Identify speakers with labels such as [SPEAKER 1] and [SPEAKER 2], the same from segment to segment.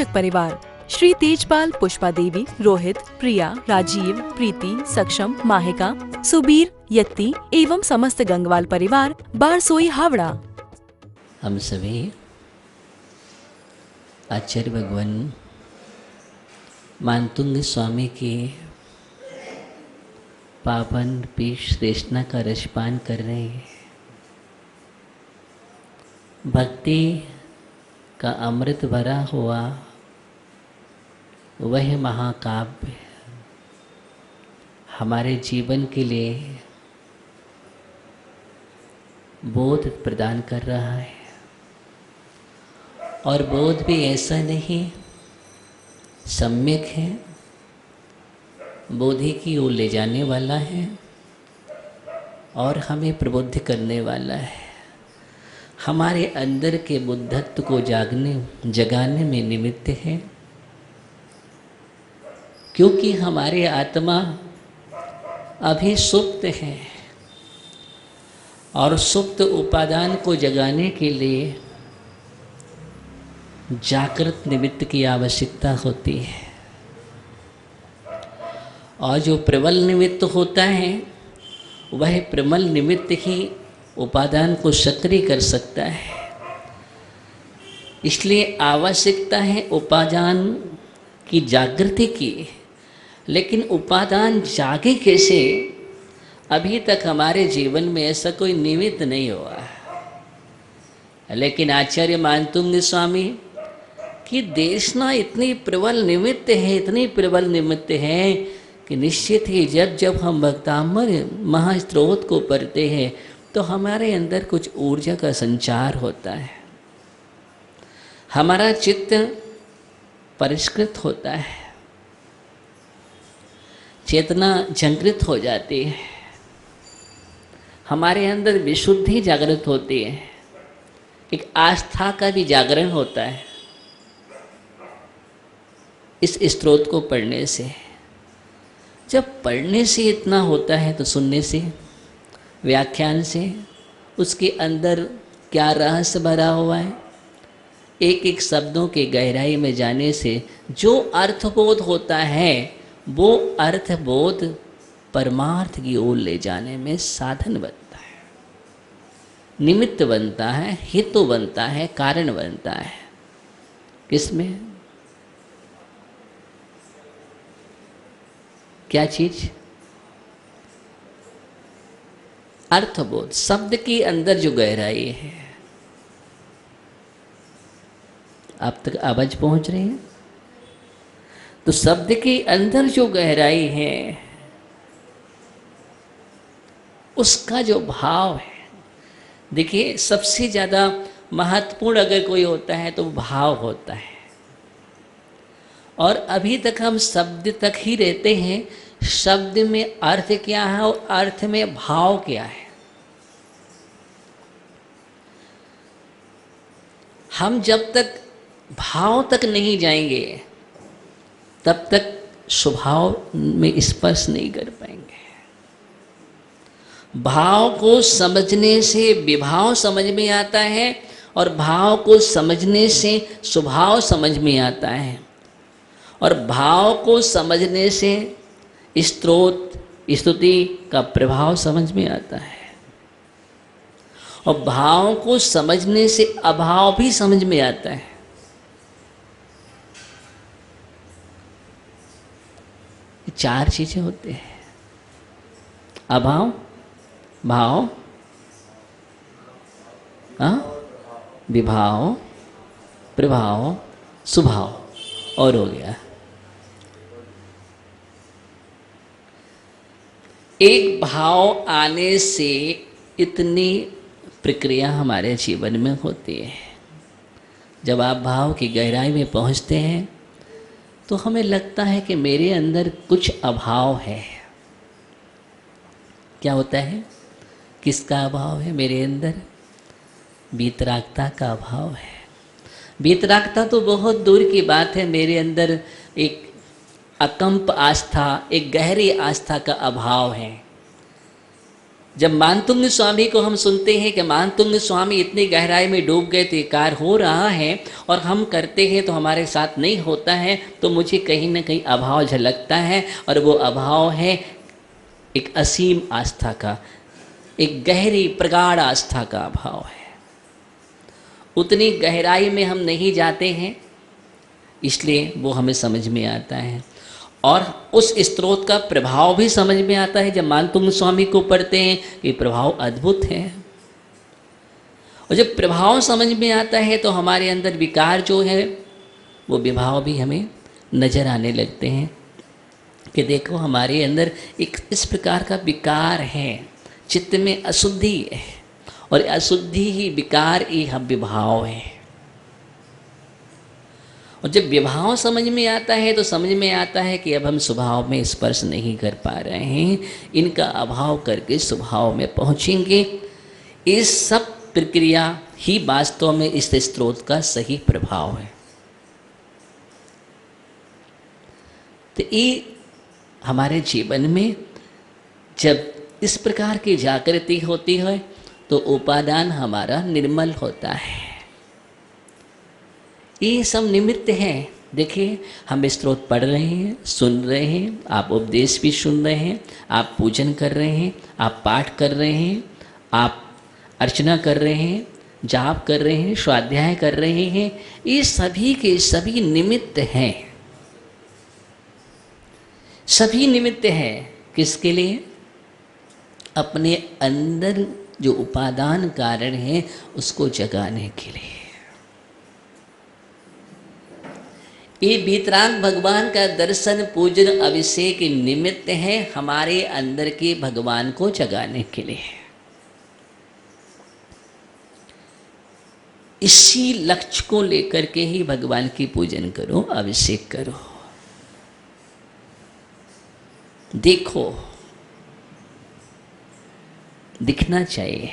[SPEAKER 1] आयोजक परिवार श्री तेजपाल, पुष्पा देवी, रोहित, प्रिया, राजीव, प्रीति, सक्षम, माहिका, सुबीर, यत्ती एवं समस्त गंगवाल परिवार, बारसोई, हावड़ा।
[SPEAKER 2] हम सभी आचार्य भगवान मानतुंग स्वामी की पावन पीठ देशना का रसपान कर रहे हैं। भक्ति का अमृत भरा हुआ वह महाकाव्य हमारे जीवन के लिए बोध प्रदान कर रहा है, और बोध भी ऐसा नहीं सम्यक है, बोधि की ओर ले जाने वाला है और हमें प्रबुद्ध करने वाला है। हमारे अंदर के बुद्धत्व को जगाने में निमित्त है, क्योंकि हमारी आत्मा अभी सुप्त है और सुप्त उपादान को जगाने के लिए जागृत निमित्त की आवश्यकता होती है। और जो प्रबल निमित्त होता है वह प्रबल निमित्त ही उपादान को सक्रिय कर सकता है। इसलिए आवश्यकता है उपादान की जागृति की, लेकिन उपादान जागे कैसे, अभी तक हमारे जीवन में ऐसा कोई निमित्त नहीं हुआ है। लेकिन आचार्य मानतुंग स्वामी की देशना इतनी प्रबल निमित्त है, इतनी प्रबल निमित्त है कि निश्चित ही जब जब हम भक्तामर महास्त्रोत को पढ़ते हैं तो हमारे अंदर कुछ ऊर्जा का संचार होता है, हमारा चित्त परिष्कृत होता है, चेतना जागृत हो जाती है, हमारे अंदर विशुद्धि जागृत होती है, एक आस्था का भी जागरण होता है इस स्तोत्र को पढ़ने से। जब पढ़ने से इतना होता है तो सुनने से, व्याख्यान से, उसके अंदर क्या रहस्य भरा हुआ है, एक एक शब्दों के गहराई में जाने से जो अर्थबोध होता है वो अर्थबोध परमार्थ की ओर ले जाने में साधन बनता है, निमित्त बनता है, हेतु बनता है, कारण बनता है। किसमें? क्या चीज? अर्थबोध। शब्द के अंदर जो गहराई है, आप तक आवाज पहुंच रही है? तो शब्द के अंदर जो गहराई है उसका जो भाव है, देखिए सबसे ज़्यादा महत्वपूर्ण अगर कोई होता है तो भाव होता है। और अभी तक हम शब्द तक ही रहते हैं, शब्द में अर्थ क्या है और अर्थ में भाव क्या है। हम जब तक भाव तक नहीं जाएंगे तब तक स्वभाव में स्पर्श नहीं कर पाएंगे। भाव को समझने से विभाव समझ में आता है और भाव को समझने से स्वभाव समझ में आता है, और भाव को समझने से स्तोत्र स्तुति का प्रभाव समझ में आता है, और भाव को समझने से अभाव भी समझ में आता है। चार चीजें होते हैं: अभाव, भाव, विभाव, प्रभाव, स्वभाव, और हो गया। एक भाव आने से इतनी प्रक्रिया हमारे जीवन में होती है। जब आप भाव की गहराई में पहुंचते हैं तो हमें लगता है कि मेरे अंदर कुछ अभाव है। क्या होता है? किसका अभाव है मेरे अंदर? वीतरागता का अभाव है। वीतरागता तो बहुत दूर की बात है, मेरे अंदर एक अकंप आस्था, एक गहरी आस्था का अभाव है। जब मानतुंग स्वामी को हम सुनते हैं कि मानतुंग स्वामी इतनी गहराई में डूब गए थे, कार्य हो रहा है और हम करते हैं तो हमारे साथ नहीं होता है, तो मुझे कहीं ना कहीं अभाव झलकता है। और वो अभाव है एक असीम आस्था का, एक गहरी प्रगाढ़ आस्था का अभाव है। उतनी गहराई में हम नहीं जाते हैं, इसलिए वो हमें समझ में आता है। और उस स्रोत का प्रभाव भी समझ में आता है जब मानतुंग स्वामी को पढ़ते हैं कि प्रभाव अद्भुत है। और जब प्रभाव समझ में आता है तो हमारे अंदर विकार जो है वो विभाव भी हमें नजर आने लगते हैं कि देखो हमारे अंदर एक इस प्रकार का विकार है, चित्त में अशुद्धि है, और अशुद्धि ही विकार ही हम विभाव है। और जब विभाव समझ में आता है तो समझ में आता है कि अब हम स्वभाव में स्पर्श नहीं कर पा रहे हैं, इनका अभाव करके स्वभाव में पहुँचेंगे। इस सब प्रक्रिया ही वास्तव में इस स्रोत का सही प्रभाव है। तो ये हमारे जीवन में जब इस प्रकार की जागृति होती है तो उपादान हमारा निर्मल होता है। ये सब निमित्त हैं। देखिए हम स्त्रोत पढ़ रहे हैं, सुन रहे हैं, आप उपदेश भी सुन रहे हैं, आप पूजन कर रहे हैं, आप पाठ कर रहे हैं, आप अर्चना कर रहे हैं, जाप कर रहे हैं, स्वाध्याय कर रहे हैं। ये सभी के सभी निमित्त हैं, सभी निमित्त हैं। किसके लिए? अपने अंदर जो उपादान कारण है उसको जगाने के लिए। ये वीतराग भगवान का दर्शन, पूजन, अभिषेक निमित्त है हमारे अंदर के भगवान को जगाने के लिए। इसी लक्ष्य को लेकर के ही भगवान की पूजन करो, अभिषेक करो। देखो, दिखना चाहिए।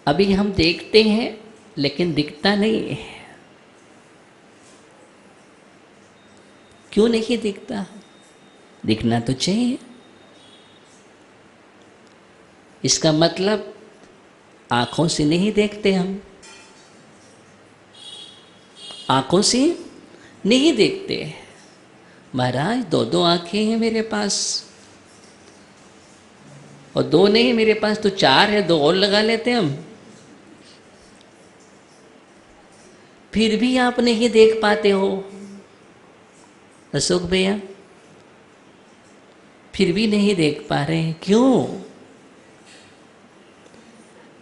[SPEAKER 2] अभी हम देखते हैं लेकिन दिखता नहीं है। क्यों नहीं दिखता? दिखना तो चाहिए। इसका मतलब आंखों से नहीं देखते हम, आंखों से नहीं देखते। महाराज 2 आंखें हैं मेरे पास, और 2 नहीं मेरे पास तो 4 है, 2 और लगा लेते हम, फिर भी आप नहीं देख पाते हो अशोक भैया, फिर भी नहीं देख पा रहे हैं। क्यों?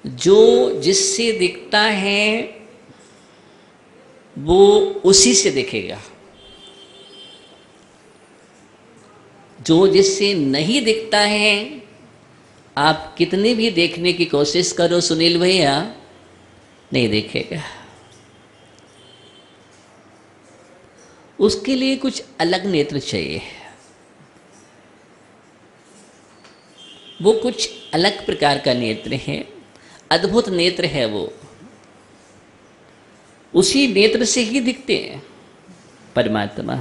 [SPEAKER 2] जो जिससे दिखता है वो उसी से दिखेगा, जो जिससे नहीं दिखता है आप कितनी भी देखने की कोशिश करो सुनील भैया, नहीं देखेगा। उसके लिए कुछ अलग नेत्र चाहिए, वो कुछ अलग प्रकार का नेत्र है, अद्भुत नेत्र है वो। उसी नेत्र से ही दिखते हैं परमात्मा,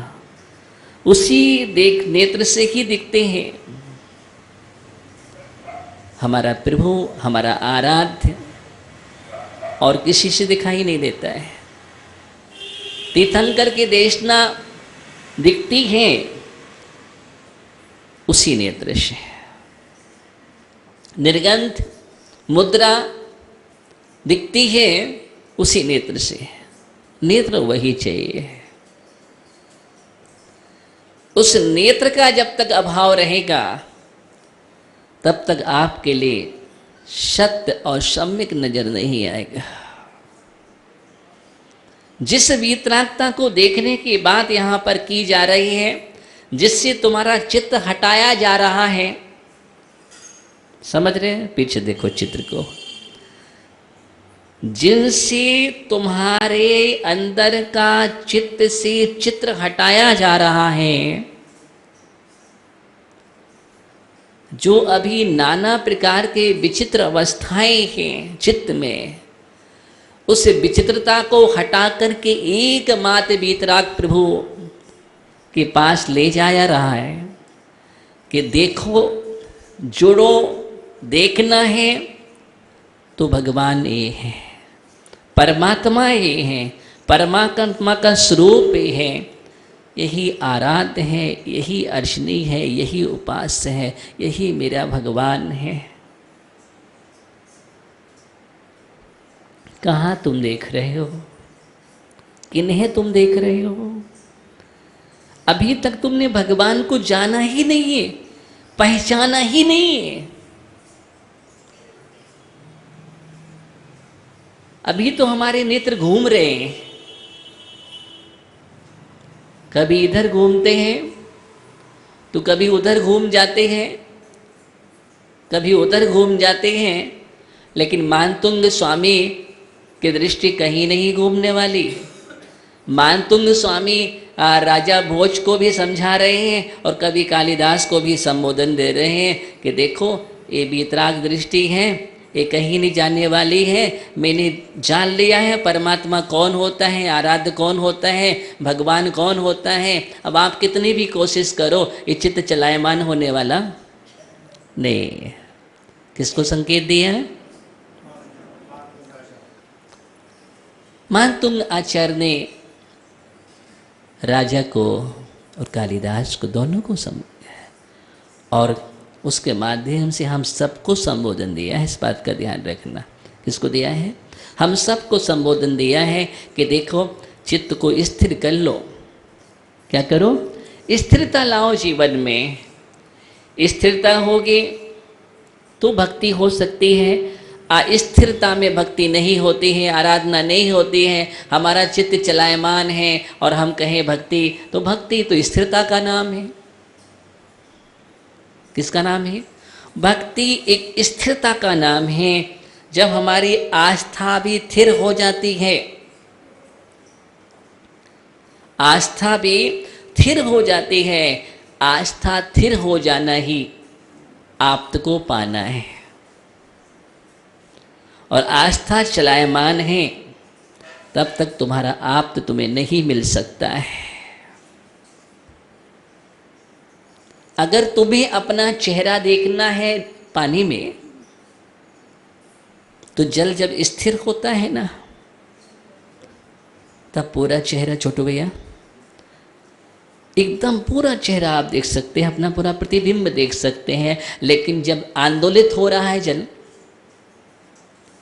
[SPEAKER 2] उसी नेत्र से ही दिखते हैं हमारा प्रभु, हमारा आराध्य, और किसी से दिखाई नहीं देता है। तीर्थंकर की देशना दिखती है उसी नेत्र से, निर्गंध मुद्रा दिखती है उसी नेत्र से। नेत्र वही चाहिए। उस नेत्र का जब तक अभाव रहेगा तब तक आपके लिए सत्य और सम्यक नजर नहीं आएगा। जिस वीतरागता को देखने की बात यहाँ पर की जा रही है, जिससे तुम्हारा चित्त हटाया जा रहा है, समझ रहे हैं? पीछे देखो चित्र को। जिनसे तुम्हारे अंदर का चित्त से चित्र हटाया जा रहा है, जो अभी नाना प्रकार के विचित्र अवस्थाएं हैं चित्त में, उस विचित्रता को हटा करके एकमात्र वीतराग प्रभु के पास ले जाया रहा है कि देखो जुड़ो, देखना है तो भगवान ये है, परमात्मा ये है, परमात्मा का स्वरूप ये है, यही आराध्य है, यही अर्चनीय है, यही उपास्य है, यही मेरा भगवान है। कहाँ तुम देख रहे हो? किन्हें तुम देख रहे हो? अभी तक तुमने भगवान को जाना ही नहीं है, पहचाना ही नहीं है। अभी तो हमारे नेत्र घूम रहे हैं, कभी इधर घूमते हैं तो कभी उधर घूम जाते हैं, कभी उधर घूम जाते हैं, लेकिन मानतुंग स्वामी की दृष्टि कहीं नहीं घूमने वाली। मानतुंग स्वामी राजा भोज को भी समझा रहे हैं और कभी कालिदास को भी संबोधन दे रहे हैं कि देखो ये वीतराग दृष्टि है, ये कहीं नहीं जाने वाली है। मैंने जान लिया है परमात्मा कौन होता है, आराध्य कौन होता है, भगवान कौन होता है। अब आप कितनी भी कोशिश करो, ये चित्त चलायमान होने वाला नहीं। किसको संकेत दिया है? मानतुंग आचार्य ने राजा को और कालिदास को, दोनों को समझाया और उसके माध्यम से हम सबको संबोधन दिया है। इस बात का ध्यान रखना। किसको दिया है? हम सबको संबोधन दिया है कि देखो चित्त को स्थिर कर लो। क्या करो? स्थिरता लाओ जीवन में। स्थिरता होगी तो भक्ति हो सकती है, अस्थिरता में भक्ति नहीं होती है, आराधना नहीं होती है। हमारा चित्त चलायमान है और हम कहें भक्ति, तो भक्ति तो स्थिरता का नाम है। किसका नाम है? भक्ति एक स्थिरता का नाम है। जब हमारी आस्था भी स्थिर हो जाती है, आस्था भी स्थिर हो जाती है, आस्था स्थिर हो जाना ही आप्त को पाना है। और आस्था चलायमान है तब तक तुम्हारा आप्त तुम्हें नहीं मिल सकता है। अगर तुम्हें अपना चेहरा देखना है पानी में, तो जल जब स्थिर होता है ना, तब पूरा चेहरा, छोटू भैया, एकदम पूरा चेहरा आप देख सकते हैं, अपना पूरा प्रतिबिंब देख सकते हैं। लेकिन जब आंदोलित हो रहा है जल,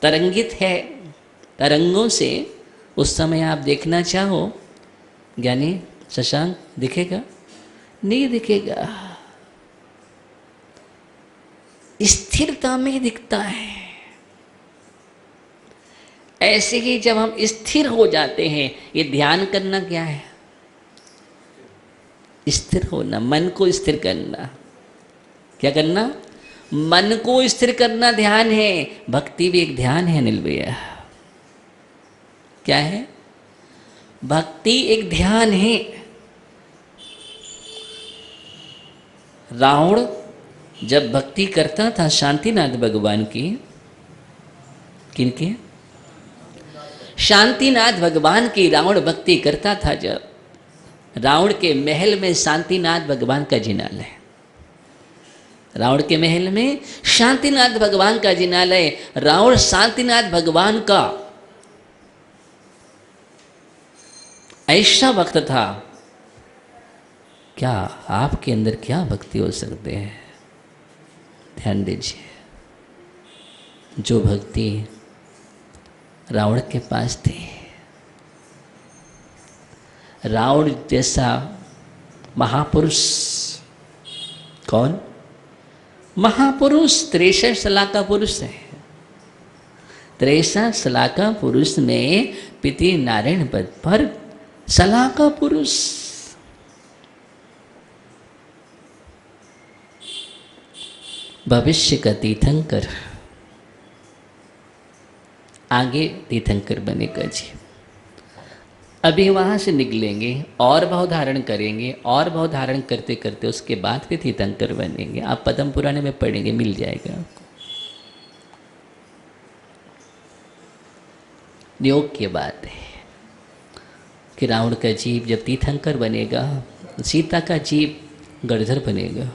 [SPEAKER 2] तरंगित है तरंगों से, उस समय आप देखना चाहो ज्ञानी शशांक, दिखेगा? नहीं दिखेगा। स्थिरता में दिखता है। ऐसे ही जब हम स्थिर हो जाते हैं, ये ध्यान करना क्या है? स्थिर होना, मन को स्थिर करना। क्या करना? मन को स्थिर करना ध्यान है। भक्ति भी एक ध्यान है अनिल भैया। क्या है? भक्ति एक ध्यान है। रावण जब भक्ति करता था शांतिनाथ भगवान की, किनके? शांतिनाथ भगवान की रावण भक्ति करता था। जब रावण के महल में शांतिनाथ भगवान का जिनालय, रावण के महल में शांतिनाथ भगवान का जिनालय। रावण शांतिनाथ भगवान का ऐसा भक्त था। क्या आपके अंदर क्या भक्ति हो सकते हैं? ध्यान दीजिए। जो भक्ति रावण के पास थी, रावण जैसा महापुरुष, कौन? महापुरुष 63 साल का पुरुष है। 63 साल का पुरुष में पिति नारायण पद पर सलाह का पुरुष। भविष्य का तीर्थंकर, आगे तीर्थंकर बनेगा जी। अभी वहाँ से निकलेंगे और भाव धारण करेंगे, और भाव धारण करते करते उसके बाद फिर तीर्थंकर बनेंगे। आप पद्म पुराण में पढ़ेंगे, मिल जाएगा आपको। योग की बात है कि रावण का जीव जब तीर्थंकर बनेगा, सीता का जीव गणधर बनेगा।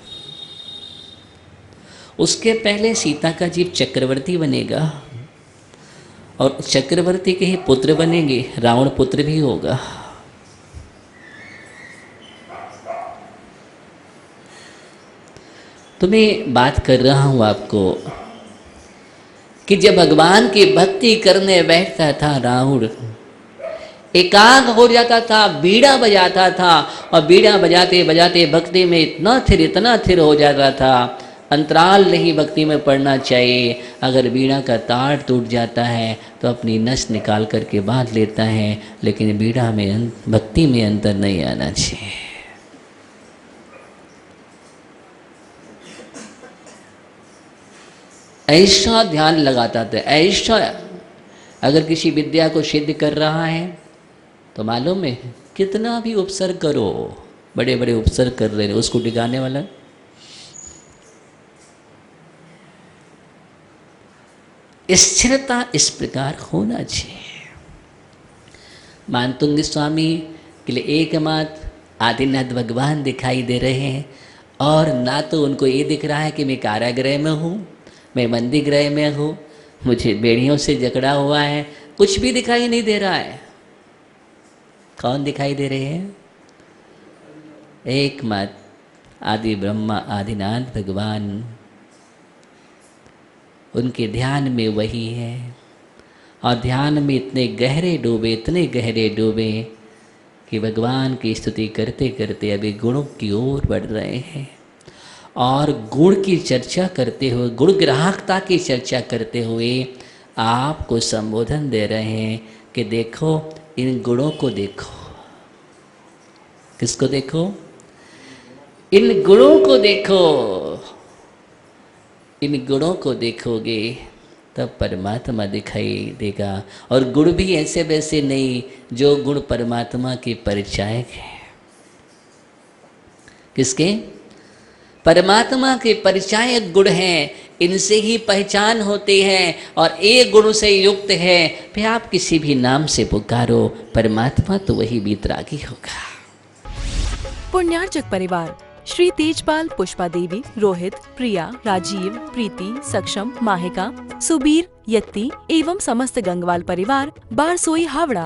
[SPEAKER 2] उसके पहले सीता का जीव चक्रवर्ती बनेगा और चक्रवर्ती के ही पुत्र बनेंगे, रावण पुत्र भी होगा। तो मैं बात कर रहा हूं आपको कि जब भगवान की भक्ति करने बैठता था रावण, एकाग्र हो जाता था, बीड़ा बजाता था और बीड़ा बजाते बजाते भक्ति में इतना थिर हो जाता था। अंतराल नहीं भक्ति में पड़ना चाहिए। अगर बीड़ा का तार टूट जाता है तो अपनी नस निकाल करके बांध लेता है, लेकिन बीड़ा में भक्ति में अंतर नहीं आना चाहिए। ऐसा ध्यान लगाता था, ऐसा। अगर किसी विद्या को सिद्ध कर रहा है तो मालूम है कितना भी उपसर्ग करो, बड़े बड़े उपसर्ग कर रहे, उसको डिगाने वाला। स्थिरता इस प्रकार होना चाहिए। मानतुंग स्वामी के लिए एकमात्र आदिनाथ भगवान दिखाई दे रहे हैं, और ना तो उनको ये दिख रहा है कि मैं कारागृह में हूँ, मैं बंदी गृह में हूँ, मुझे बेड़ियों से जकड़ा हुआ है, कुछ भी दिखाई नहीं दे रहा है। कौन दिखाई दे रहे हैं? एकमात्र आदि ब्रह्मा आदिनाथ भगवान। उनके ध्यान में वही है, और ध्यान में इतने गहरे डूबे कि भगवान की स्तुति करते करते अभी गुणों की ओर बढ़ रहे हैं। और गुण की चर्चा करते हुए, गुण ग्राहकता की चर्चा करते हुए आपको संबोधन दे रहे हैं कि देखो, इन गुणों को देखो। किसको देखो? इन गुणों को देखो। इन गुणों को देखोगे तब परमात्मा दिखाई देगा। और गुण भी ऐसे वैसे नहीं, जो गुण परमात्मा के परिचायक हैं। किसके? परमात्मा के परिचायक गुण हैं। इनसे ही पहचान होती है, और एक गुण से युक्त है। फिर आप किसी भी नाम से पुकारो, परमात्मा तो वही बीतरागी होगा।
[SPEAKER 1] पुण्यार्चक परिवार श्री तेजपाल, पुष्पा देवी, रोहित, प्रिया, राजीव, प्रीति, सक्षम, माहिका, सुबीर, यत्ती एवं समस्त गंगवाल परिवार, बारसोई, हावड़ा।